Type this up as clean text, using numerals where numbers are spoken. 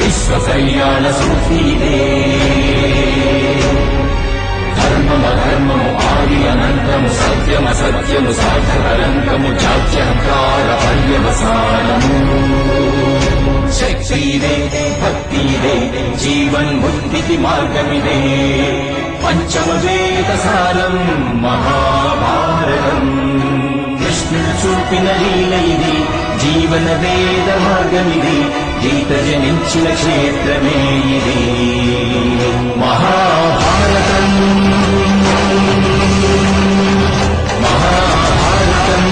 విశ్వకళ్యాణ సూత్రీదే ధర్మమధర్మము ఆది అనంతము సత్యమసత్యము సార్థకలంకము జాత్యహంకార పర్యవసానము శక్తిదే భక్తిదే జీవన్ముక్తికి మార్గమిదే పంచమ వేద సారం మహాభారతం కృష్ణుడు చూపిన లీల ఇది జీవన వేద మార్గమిది గీత జనించిన క్షేత్రమే ఇది మహాభారతం మహాభారతం